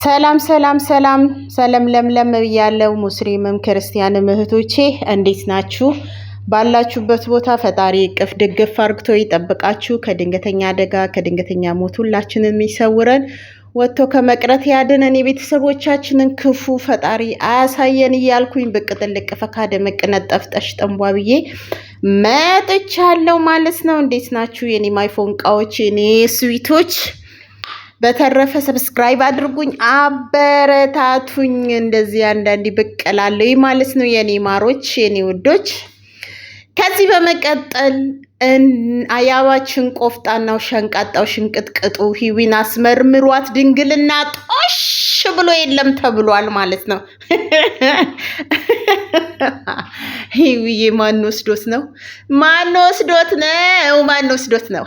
ሰላም ሰላም ሰላም ሰላም ለምለም ብያለሁ። ሙስሊምም ክርስቲያንም እህቶቼ እንዴት ናችሁ? ባላችሁበት ቦታ ፈጣሪ እቅፍ ድግፍ አርግቶ ይጠብቃችሁ። ከድንገተኛ አደጋ ከድንገተኛ ሞት ሁላችንን ይሰውረን፣ ወጥቶ ከመቅረት ያድነን። የቤተሰቦቻችንን ክፉ ፈጣሪ አያሳየን እያልኩኝ ብቅ ጥልቅ ፈካ ደመቅ ነጠፍ ጠሽ ጠንቧ ብዬ መጥቻለሁ ማለት ነው። እንዴት ናችሁ የኔ ማይፎንቃዎች የኔ ስዊቶች? በተረፈ ሰብስክራይብ አድርጉኝ፣ አበረታቱኝ። እንደዚህ አንዳንዴ ብቅ እላለሁ ማለት ነው የኔ ማሮች የኔ ውዶች። ከዚህ በመቀጠል አያባችን ቆፍጣናው ሸንቃጣው ሽንቅጥቅጡ ሂዊን አስመርምሯት ድንግልና ጦሽ ብሎ የለም ተብሏል ማለት ነው። ሂዊዬ ማን ወስዶት ነው? ማን ወስዶት ነው? ማን ወስዶት ነው?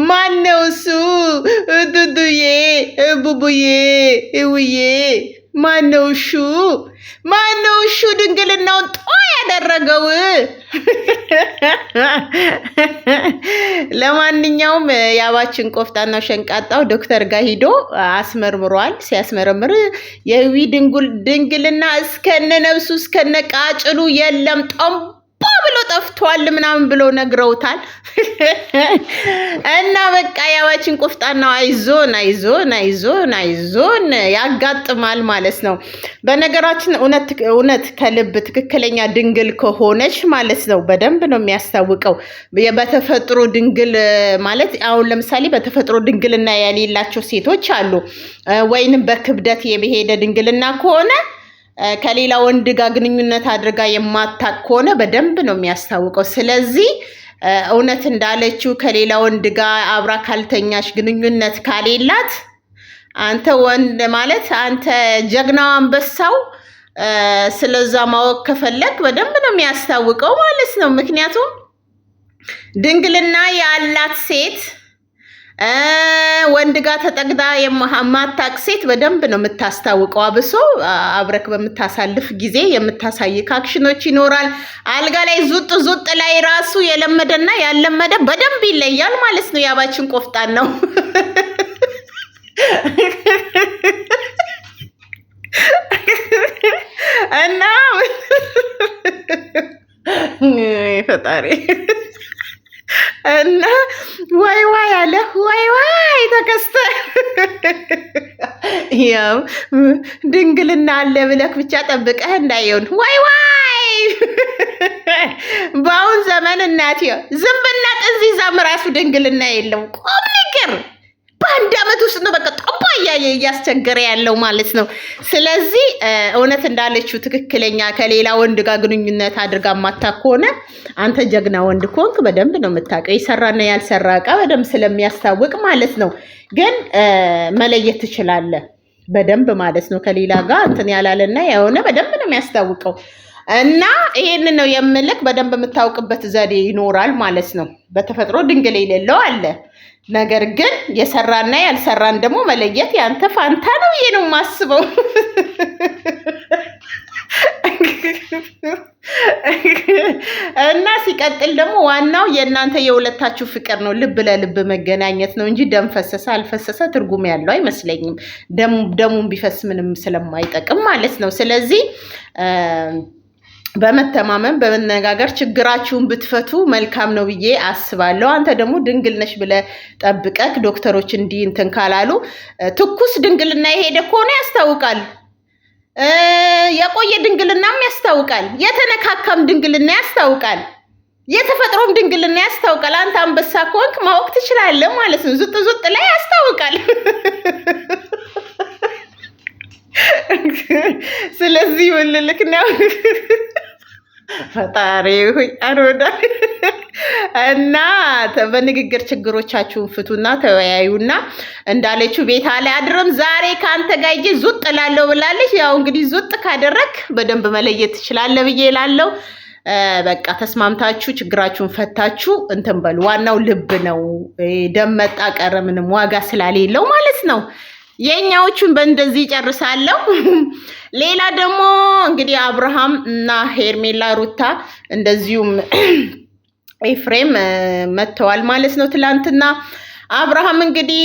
ማን ነው እሱ? ዱዱዬ፣ ቡቡዬ፣ ሂዊዬ ማን ነው እሹ? ማን ነው እሹ ድንግልናውን ጦ ያደረገው? ለማንኛውም ያባችን ቆፍጣናው ሸንቃጣው ዶክተር ጋር ሂዶ አስመርምሯል። ሲያስመረምር የሂዊ ድንግልና እስከነ ነብሱ እስከነ ቃጭሉ የለም ብሎ ጠፍቷል ምናምን ብሎ ነግረውታል። እና በቃ ያባችን ቆፍጣናው አይዞን አይዞን አይዞን አይዞን ያጋጥማል ማለት ነው። በነገራችን እውነት ከልብ ትክክለኛ ድንግል ከሆነች ማለት ነው በደንብ ነው የሚያስታውቀው። በተፈጥሮ ድንግል ማለት አሁን ለምሳሌ በተፈጥሮ ድንግልና ያሌላቸው ሴቶች አሉ፣ ወይንም በክብደት የሄደ ድንግልና ከሆነ ከሌላ ወንድ ጋር ግንኙነት አድርጋ የማታቅ ከሆነ በደንብ ነው የሚያስታውቀው። ስለዚህ እውነት እንዳለችው ከሌላ ወንድ ጋር አብራ ካልተኛች ግንኙነት ካሌላት አንተ ወንድ ማለት አንተ ጀግናው አንበሳው ስለዛ ማወቅ ከፈለግ በደንብ ነው የሚያስታውቀው ማለት ነው። ምክንያቱም ድንግልና ያላት ሴት ወንድ ጋር ተጠግዳ የማታቅ ሴት በደንብ ነው የምታስታውቀው። አብሶ አብረክ በምታሳልፍ ጊዜ የምታሳይ አክሽኖች ይኖራል። አልጋ ላይ ዙጥ ላይ ራሱ የለመደና ያለመደ በደንብ ይለያል ማለት ነው። ያባችን ቆፍጣን ነው እና ፈጣሪ እና ዋይ አለ ዋይ ተከስተ ያው ድንግልና አለ ብለክ ብቻ ጠብቀህ እንዳይሆን ዋይ በአሁን ዘመን እናት ዝምብና ጥንዚዛም ራሱ ድንግልና የለው ቁም ነገር በአንድ ዓመት ውስጥ ነው በቃ ጠባ እያስቸገረ ያለው ማለት ነው። ስለዚህ እውነት እንዳለችው ትክክለኛ ከሌላ ወንድ ጋር ግንኙነት አድርጋ ማታክ ከሆነ አንተ ጀግና ወንድ ኮንክ በደንብ ነው የምታውቀው። የሰራና ያልሰራ ዕቃ በደንብ ስለሚያስታውቅ ማለት ነው። ግን መለየት ትችላለህ በደንብ ማለት ነው። ከሌላ ጋር እንትን ያላለና የሆነ በደንብ ነው የሚያስታውቀው። እና ይሄንን ነው የምልክ። በደንብ የምታውቅበት ዘዴ ይኖራል ማለት ነው። በተፈጥሮ ድንግል የሌለው አለ። ነገር ግን የሰራና ያልሰራን ደግሞ መለየት ያንተ ፋንታ ነው። ይሄ ነው የማስበው። እና ሲቀጥል ደግሞ ዋናው የእናንተ የሁለታችሁ ፍቅር ነው። ልብ ለልብ መገናኘት ነው እንጂ ደም ፈሰሰ አልፈሰሰ ትርጉም ያለው አይመስለኝም። ደሙን ቢፈስ ምንም ስለማይጠቅም ማለት ነው። ስለዚህ በመተማመን በመነጋገር ችግራችሁን ብትፈቱ መልካም ነው ብዬ አስባለሁ። አንተ ደግሞ ድንግል ነሽ ብለህ ጠብቀህ ዶክተሮች እንዲህ እንትን ካላሉ ትኩስ ድንግልና የሄደ ከሆነ ያስታውቃል። የቆየ ድንግልናም ያስታውቃል። የተነካካም ድንግልና ያስታውቃል። የተፈጥሮም ድንግልና ያስታውቃል። አንተ አንበሳ ከሆንክ ማወቅ ትችላለህ ማለት ነው። ዙጥ ላይ ያስታውቃል። ስለዚህ ወልልክ ነው ፈጣሪ ሆይ አሮዳ እና በንግግር ችግሮቻችሁን ፍቱና ተወያዩና እንዳለችው ቤት አለ አድርም ዛሬ ካንተ ጋር እጄ ዙጥ እላለሁ ብላለች። ያው እንግዲህ ዙጥ ካደረክ በደንብ መለየት ትችላለህ ብዬ እላለሁ። በቃ ተስማምታችሁ ችግራችሁን ፈታችሁ እንትን በሉ። ዋናው ልብ ነው። ደም መጣ ቀረ ምንም ዋጋ ስላሌለው ማለት ነው። የኛዎቹን በእንደዚህ ጨርሳለሁ። ሌላ ደግሞ እንግዲህ አብርሃም እና ሄርሜላ ሩታ እንደዚሁም ኤፍሬም መጥተዋል ማለት ነው ትላንትና አብርሃም እንግዲህ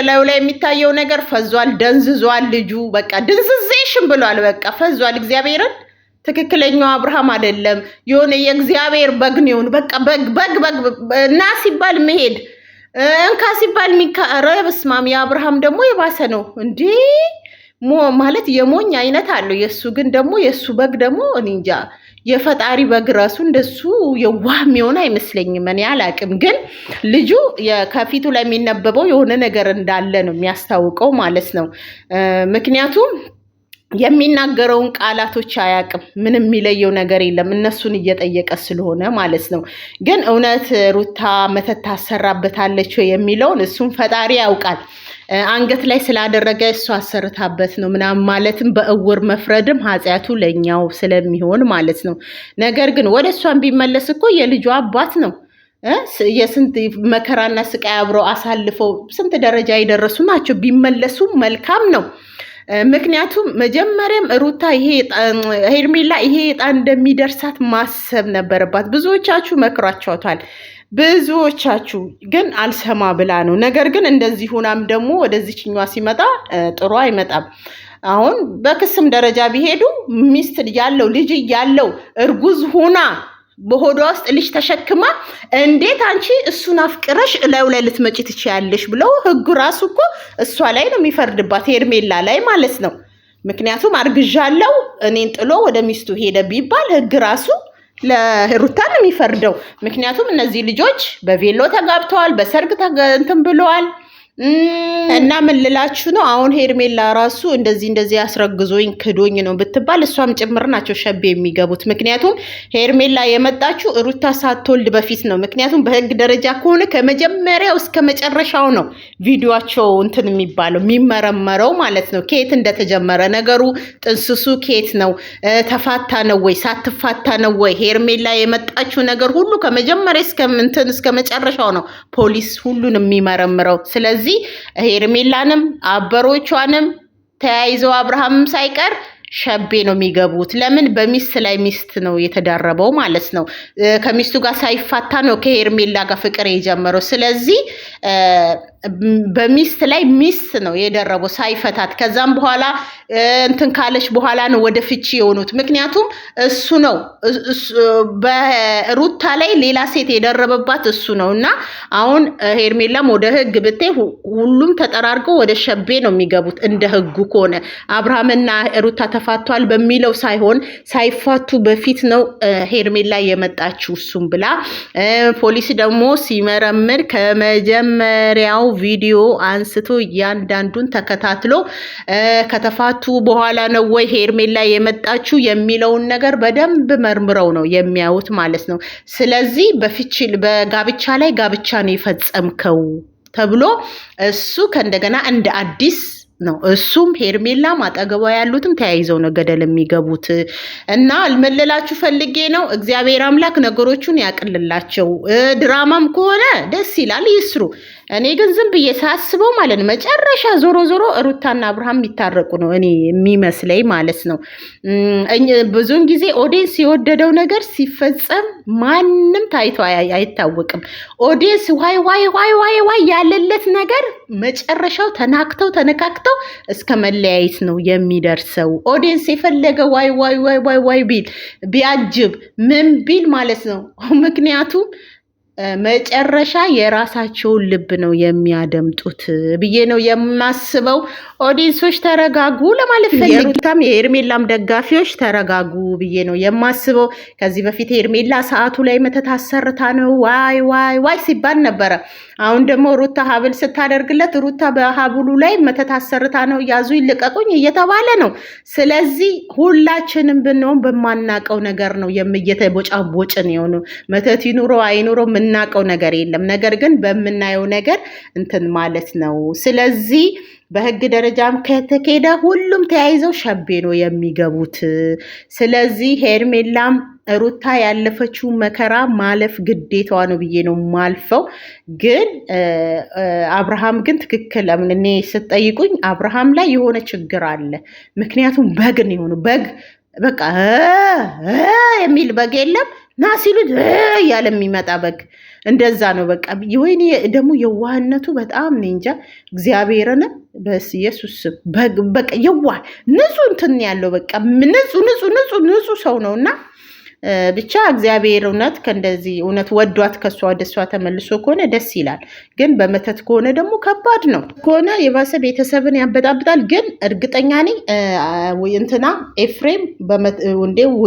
ላዩ ላይ የሚታየው ነገር ፈዟል፣ ደንዝዟል። ልጁ በቃ ድንዝዜሽን ብሏል። በቃ ፈዟል። እግዚአብሔርን ትክክለኛው አብርሃም አይደለም። የሆነ የእግዚአብሔር በግ ነው። በቃ በግ እና ሲባል መሄድ እንካ ሲባል ኧረ በስመ አብ። የአብርሃም ደግሞ የባሰ ነው እንዴ! ማለት የሞኝ አይነት አለው። የእሱ ግን ደግሞ የእሱ በግ ደግሞ እኔ እንጃ። የፈጣሪ በግ ራሱ እንደሱ የዋህ የሚሆን አይመስለኝም። እኔ አላቅም። ግን ልጁ ከፊቱ ላይ የሚነበበው የሆነ ነገር እንዳለ ነው የሚያስታውቀው ማለት ነው። ምክንያቱም የሚናገረውን ቃላቶች አያቅም። ምንም የሚለየው ነገር የለም እነሱን እየጠየቀ ስለሆነ ማለት ነው። ግን እውነት ሩታ መተት ታሰራበታለች የሚለውን እሱም ፈጣሪ ያውቃል። አንገት ላይ ስላደረገ እሱ አሰርታበት ነው ምናምን ማለትም በእውር መፍረድም ኃጢአቱ ለኛው ስለሚሆን ማለት ነው። ነገር ግን ወደ እሷን ቢመለስ እኮ የልጇ አባት ነው። የስንት መከራና ስቃይ አብረው አሳልፈው ስንት ደረጃ የደረሱ ናቸው። ቢመለሱ መልካም ነው። ምክንያቱም መጀመሪያም ሩታ ሄርሜላ ይሄ ዕጣ እንደሚደርሳት ማሰብ ነበረባት። ብዙዎቻችሁ መክሯቸዋታል። ብዙዎቻችሁ ግን አልሰማ ብላ ነው። ነገር ግን እንደዚህ ሆናም ደግሞ ወደዚችኛዋ ሲመጣ ጥሩ አይመጣም። አሁን በክስም ደረጃ ቢሄዱ ሚስት ያለው ልጅ ያለው እርጉዝ ሆና በሆዷ ውስጥ ልጅ ተሸክማ እንዴት አንቺ እሱን አፍቅረሽ እላዩ ላይ ልትመጪ ትችያለሽ ብለው ህጉ ራሱ እኮ እሷ ላይ ነው የሚፈርድባት፣ ሄርሜላ ላይ ማለት ነው። ምክንያቱም አርግዣለሁ እኔን ጥሎ ወደ ሚስቱ ሄደ ቢባል ህግ ራሱ ለሩታ ነው የሚፈርደው። ምክንያቱም እነዚህ ልጆች በቬሎ ተጋብተዋል፣ በሰርግ እንትን ብለዋል። እና ምን ልላችሁ ነው፣ አሁን ሄርሜላ ራሱ እንደዚህ አስረግዞኝ ክዶኝ ነው ብትባል እሷም ጭምር ናቸው ሸቤ የሚገቡት። ምክንያቱም ሄርሜላ የመጣችው ሩታ ሳትወልድ በፊት ነው። ምክንያቱም በህግ ደረጃ ከሆነ ከመጀመሪያው እስከ መጨረሻው ነው ቪዲዮቸው እንትን የሚባለው የሚመረመረው ማለት ነው። ከየት እንደተጀመረ ነገሩ ጥንስሱ ከየት ነው፣ ተፋታ ነው ወይ ሳትፋታ ነው ወይ፣ ሄርሜላ የመጣችው ነገር ሁሉ ከመጀመሪያ እስከ መጨረሻው ነው ፖሊስ ሁሉን የሚመረምረው። ስለዚህ ሄርሜላንም አበሮቿንም ተያይዘው አብርሃምም ሳይቀር ሸቤ ነው የሚገቡት። ለምን? በሚስት ላይ ሚስት ነው የተዳረበው ማለት ነው። ከሚስቱ ጋር ሳይፋታ ነው ከሄርሜላ ጋር ፍቅር የጀመረው። ስለዚህ በሚስት ላይ ሚስት ነው የደረበው ሳይፈታት። ከዛም በኋላ እንትን ካለች በኋላ ነው ወደ ፍቺ የሆኑት። ምክንያቱም እሱ ነው በሩታ ላይ ሌላ ሴት የደረበባት እሱ ነው። እና አሁን ሄርሜላም ወደ ህግ ብታይ ሁሉም ተጠራርገው ወደ ሸቤ ነው የሚገቡት። እንደ ህጉ ከሆነ አብርሃምና ሩታ ተፋቷል በሚለው ሳይሆን ሳይፋቱ በፊት ነው ሄርሜላ የመጣችው እሱም ብላ ፖሊስ ደግሞ ሲመረምር ከመጀመሪያው ቪዲዮ አንስቶ እያንዳንዱን ተከታትሎ ከተፋቱ በኋላ ነው ወይ ሄርሜላ የመጣችው የሚለውን ነገር በደንብ መርምረው ነው የሚያዩት ማለት ነው። ስለዚህ በጋብቻ ላይ ጋብቻ ነው የፈጸምከው ተብሎ እሱ ከእንደገና እንደ አዲስ ነው እሱም ሄርሜላም አጠገቧ ያሉትም ተያይዘው ነው ገደል የሚገቡት። እና ልመለላችሁ ፈልጌ ነው። እግዚአብሔር አምላክ ነገሮቹን ያቅልላቸው። ድራማም ከሆነ ደስ ይላል ይስሩ። እኔ ግን ዝም ብዬ ሳስበው ማለት ነው መጨረሻ ዞሮ ሩታና አብርሃም የሚታረቁ ነው እኔ የሚመስለኝ ማለት ነው። ብዙውን ጊዜ ኦዲየንስ የወደደው ነገር ሲፈጸም ማንም ታይቶ አይታወቅም። ኦዲየንስ ዋይ ዋይ ዋይ ዋይ ዋይ ያለለት ነገር መጨረሻው ተናክተው ተነካክተው እስከ መለያየት ነው የሚደርሰው። ኦዲየንስ የፈለገ ዋይ ዋይ ዋይ ዋይ ዋይ ቢል ቢያጅብ ምን ቢል ማለት ነው። ምክንያቱም መጨረሻ የራሳቸውን ልብ ነው የሚያደምጡት ብዬ ነው የማስበው። ኦዲየንሶች ተረጋጉ ለማለት ፈልጌታም የሄርሜላም ደጋፊዎች ተረጋጉ ብዬ ነው የማስበው። ከዚህ በፊት ሄርሜላ ሰዓቱ ላይ መተት አሰርታ ነው ዋይ ዋይ ዋይ ሲባል ነበረ። አሁን ደግሞ ሩታ ሀብል ስታደርግለት ሩታ በሀብሉ ላይ መተት አሰርታ ነው ያዙ ይልቀቁኝ እየተባለ ነው። ስለዚህ ሁላችንም ብንሆን በማናቀው ነገር ነው እየተቦጫቦጭን የሆኑ መተት ይኑሮ አይኑሮ የምናቀው ነገር የለም። ነገር ግን በምናየው ነገር እንትን ማለት ነው። ስለዚህ በህግ ደረጃም ከተኬደ ሁሉም ተያይዘው ሸቤ ነው የሚገቡት። ስለዚህ ሄርሜላም ሩታ ያለፈችው መከራ ማለፍ ግዴታዋ ነው ብዬ ነው ማልፈው። ግን አብርሃም ግን ትክክል እኔ ስትጠይቁኝ አብርሃም ላይ የሆነ ችግር አለ። ምክንያቱም በግ ነው የሆነው። በግ በቃ የሚል በግ የለም። ና ሲሉት እያለ የሚመጣ በግ እንደዛ ነው። በቃ ወይኔ ደግሞ የዋህነቱ በጣም እኔ እንጃ። እግዚአብሔርን በኢየሱስ በቃ የዋህ ንጹህ እንትን ያለው በቃ ንጹህ ሰው ነው እና ብቻ እግዚአብሔር እውነት ከእንደዚህ እውነት ወዷት ከሷ ወደ እሷ ተመልሶ ከሆነ ደስ ይላል። ግን በመተት ከሆነ ደግሞ ከባድ ነው ከሆነ የባሰ ቤተሰብን ያበጣብጣል። ግን እርግጠኛ ነኝ እንትና ኤፍሬም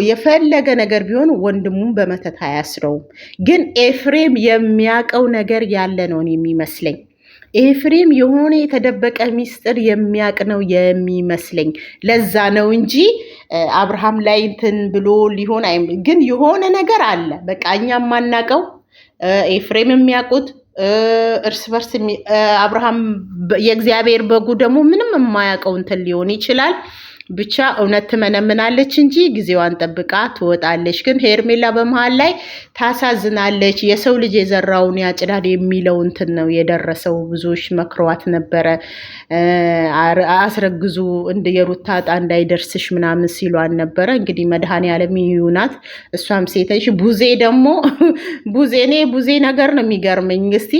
የፈለገ ነገር ቢሆን ወንድሙን በመተት አያስረውም። ግን ኤፍሬም የሚያውቀው ነገር ያለ ነው የሚመስለኝ። ኤፍሬም የሆነ የተደበቀ ሚስጥር የሚያውቅ ነው የሚመስለኝ። ለዛ ነው እንጂ አብርሃም ላይ እንትን ብሎ ሊሆን ግን የሆነ ነገር አለ። በቃ እኛ የማናውቀው ኤፍሬም የሚያውቁት እርስ በርስ አብርሃም የእግዚአብሔር በጉ ደግሞ ምንም የማያውቀው እንትን ሊሆን ይችላል። ብቻ እውነት ትመነምናለች እንጂ ጊዜዋን ጠብቃ ትወጣለች። ግን ሄርሜላ በመሀል ላይ ታሳዝናለች። የሰው ልጅ የዘራውን ያጭዳል የሚለው እንትን ነው የደረሰው። ብዙዎች መክረዋት ነበረ፣ አስረግዙ እንደ የሩታ ዕጣ እንዳይደርስሽ ምናምን ሲሏን ነበረ። እንግዲህ መድኃኔዓለም ይሁናት፣ እሷም ሴተሽ። ቡዜ ደግሞ ቡዜ ነገር ነው የሚገርመኝ። እስቲ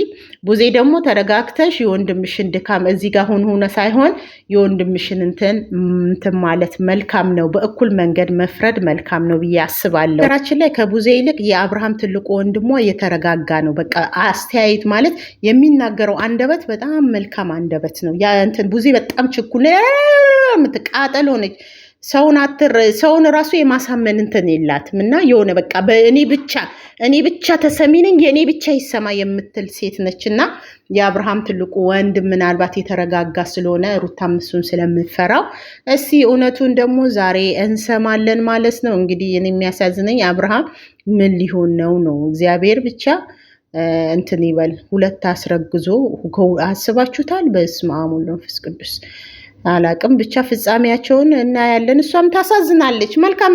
ቡዜ ደግሞ ተረጋግተሽ የወንድምሽን ድካም እዚህ ጋር ሆነ ሳይሆን የወንድምሽን እንትን ማለት መልካም ነው። በእኩል መንገድ መፍረድ መልካም ነው ብዬ አስባለሁ። ሀገራችን ላይ ከቡዜ ይልቅ የአብርሃም ትልቁ ወንድሟ የተረጋጋ ነው። በቃ አስተያየት ማለት የሚናገረው አንደበት በጣም መልካም አንደበት ነው። ያ እንትን ቡዜ በጣም ችኩል የምትቃጠል ሆነች። ሰውን ራሱ የማሳመን እንትን የላትም እና የሆነ በቃ እኔ ብቻ ተሰሚ ነኝ፣ የእኔ ብቻ ይሰማ የምትል ሴት ነች እና የአብርሃም ትልቁ ወንድ ምናልባት የተረጋጋ ስለሆነ ሩታም እሱን ስለምፈራው እስቲ እውነቱን ደግሞ ዛሬ እንሰማለን ማለት ነው። እንግዲህ የሚያሳዝነኝ አብርሃም ምን ሊሆን ነው? እግዚአብሔር ብቻ እንትን ይበል። ሁለት አስረግዞ አስባችሁታል? በስመ አብ ወወልድ ወመንፈስ ቅዱስ አላቅም። ብቻ ፍጻሜያቸውን እናያለን። እሷም ታሳዝናለች። መልካም